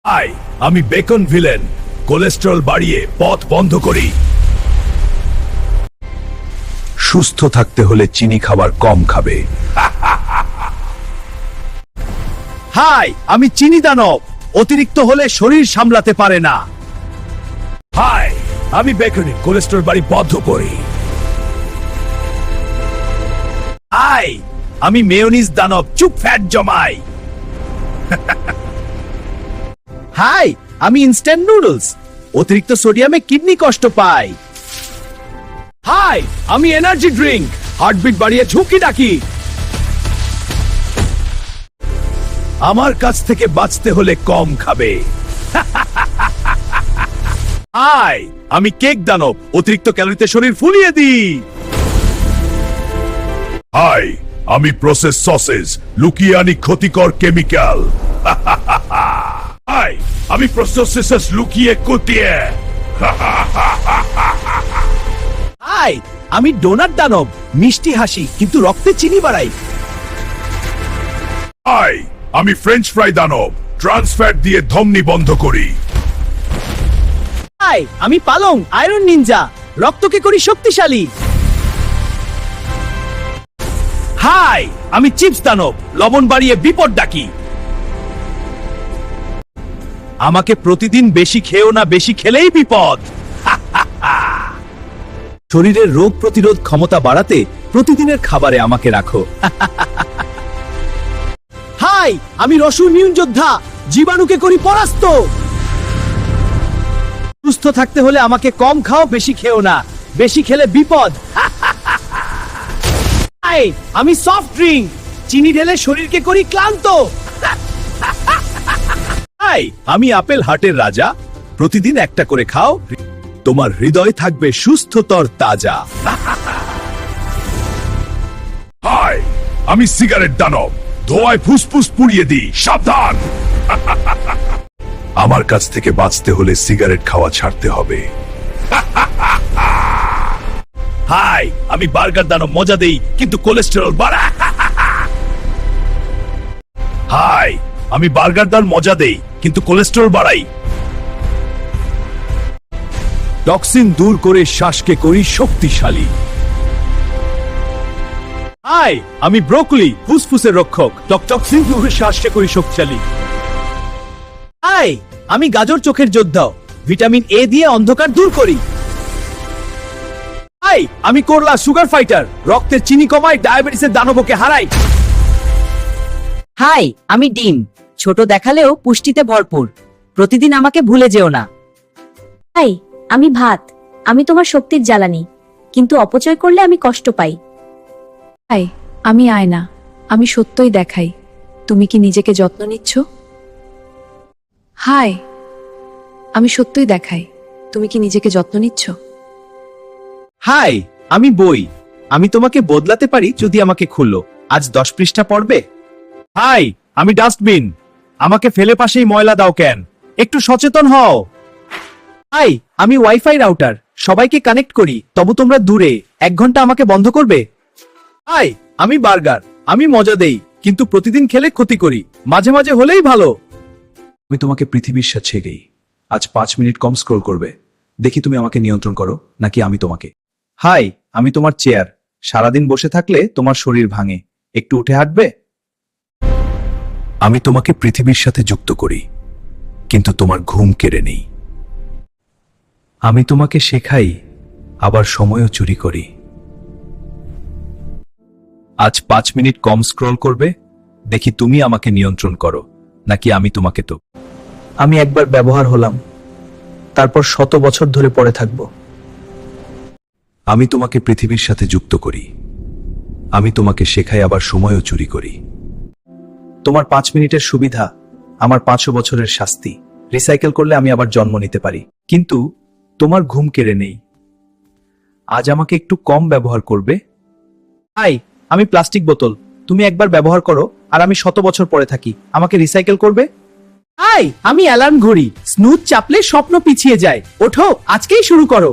High, আমি beacon villain. Cholesterol বাড়িয়ে পথ বন্ধ করি। সুস্থ থাকতে হলে চিনি খাবার কম খাবে। হাই, আমি চিনি দানব। অতিরিক্ত হলে শরীর সামলাতে পারে না। হাই, আমি বেকনি। কোলেস্টেরল বাড়ি বন্ধ করি। হাই, আমি মেয়োনিজ দানব। চুপ ফ্যাট জমাই। হাই, আমি ইনস্ট্যান্ট নুডলস। অতিরিক্ত সোডিয়ামে কিডনি কষ্ট পায়। হাই, আমি এনার্জি ড্রিঙ্ক। হার্টবিট বাড়িয়ে ঝুঁকি ডাকি। আমার কাছ থেকে বাঁচতে হলে কম খাবে। হাই, আমি কেক দানব। অতিরিক্ত ক্যালোরিতে শরীর ফুলিয়ে দিই। হাই, আমি প্রসেস সসেস। লুকিয়ে আনি ক্ষতিকর কেমিক্যাল। হাই, আমি প্রসেস লুকিয়ে কুতিয়ে। হাই, আমি ডোনাট দানব। মিষ্টি হাসি কিন্তু রক্তে চিনি বাড়াই। হাই, আমি ফ্রেঞ্চ ফ্রাই দানব। ট্রান্সফ্যাট দিয়ে ধমনী বন্ধ করি। হাই, আমি পালং আয়রন নিনজা। রক্তকে করি শক্তিশালী। হাই, আমি চিপস দানব। লবণ বাড়িয়ে বিপদ ডাকি। আমাকে প্রতিদিন বেশি খেও না, বেশি খেলেই বিপদ। শরীরের রোগ প্রতিরোধ ক্ষমতা বাড়াতে প্রতিদিনের খাবারে আমাকে রাখো। হাই, আমি রসু ইমিউন যোদ্ধা। জীবাণুকে করি পরাস্ত। সুস্থ থাকতে হলে আমাকে কম খাও, বেশি খেও না। বেশি খেলে বিপদ। হাই, আমি সফট ড্রিঙ্ক। চিনি ঢেলে শরীরকে করি ক্লান্ত। হাই, আমি আপেল হাটের রাজা। প্রতিদিন একটা করে খাও, তোমার হৃদয় থাকবে সুস্থতর তাজা। হাই, আমি সিগারেট দানব। ধোঁয়ায় ফুসফুস পুড়িয়ে দিই। সাবধান। আমার কাছ থেকে বাঁচতে হলে সিগারেট খাওয়া ছাড়তে হবে। হাই, আমি বার্গার দানব। মজা দেই কিন্তু কোলেস্টেরল বাড়ায়। হাই, আমি বার্গার দান মজা দেই কিন্তু কোলেস্টেরল বাড়াই। টক্সিন দূর করে শ্বাসকে করি শক্তিশালী। হাই, আমি ব্রোকলি। ফুসফুসের রক্ষক। টক্সিন দূর করে শ্বাসকে করি শক্তিশালী। হাই, আমি গাজর চোখের যোদ্ধা। ভিটামিন এ দিয়ে অন্ধকার দূর করি। হাই, আমি করলা সুগার ফাইটার। রক্তের চিনি কমাই, ডায়াবেটিসের দানবকে হারাই। হাই, আমি ডিম। ছোট দেখালেও পুষ্টিতে ভরপুর। প্রতিদিন আমাকে ভুলে যেও না। হাই, আমি ভাত। আমি তোমার শক্তির জ্বালানি, কিন্তু অপচয় করলে আমি কষ্ট পাই। হাই, আমি আয়না। আমি সত্যই দেখাই। তুমি কি নিজেকে যত্ন নিচ্ছ? হাই, আমি সত্যই দেখাই। তুমি কি নিজেকে যত্ন নিচ্ছ? হাই, আমি বই। আমি তোমাকে বদলাতে পারি যদি আমাকে খুললো। আজ 10 পৃষ্ঠা পড়বে। হাই, আমি ডাস্টবিন। আমাকে ফেলে পাশেই ময়লা দাও কেন? একটু সচেতন হও। হাই, আমি ওয়াইফাই রাউটার। সবাইকে কানেক্ট করি, তবু তোমরা দূরে। 1 ঘন্টা আমাকে বন্ধ করবে? হাই, আমি বার্গার। আমি মজা দেই কিন্তু প্রতিদিন খেলে ক্ষতি করি। মাঝে মাঝে হলেই ভালো। আমি তোমাকে পৃথিবীর সাথে ছেড়েই আজ 5 মিনিট কম স্ক্রল করবে। দেখি তুমি আমাকে নিয়ন্ত্রণ করো নাকি আমি তোমাকে। হাই, আমি তোমার চেয়ার। সারাদিন বসে থাকলে তোমার শরীর ভাঙে। একটু উঠে হাঁটবে? আমি তোমাকে পৃথিবীর সাথে যুক্ত করি কিন্তু তোমার ঘুম কেড়ে নেই। আমি তোমাকে শেখাই, আবার সময়ও চুরি করি। আজ 5 মিনিট কম স্ক্রল করবে। দেখি তুমি আমাকে নিয়ন্ত্রণ করো নাকি আমি তোমাকে। তো আমি একবার ব্যবহার হলাম, তারপর 100 বছর ধরে পড়ে থাকব। আমি তোমাকে পৃথিবীর সাথে যুক্ত করি। আমি তোমাকে শেখাই, আবার সময়ও চুরি করি। তোমার 5 মিনিটের সুবিধা আমার 500 বছরের শাস্তি। রিসাইকেল করলে আমি আবার জন্ম নিতে পারি, কিন্তু তোমার ঘুম কেড়ে নেই। আজ আমাকে একটু কম ব্যবহার করবে। হাই, আমি প্লাস্টিক বোতল। তুমি একবার ব্যবহার করো আর আমি 100 বছর পরে থাকি। আমাকে রিসাইকেল করবে? হাই, আমি অ্যালার্ম ঘড়ি। স্নুজ চাপলে স্বপ্ন পিছিয়ে যায়। ওঠো, আজকেই শুরু করো।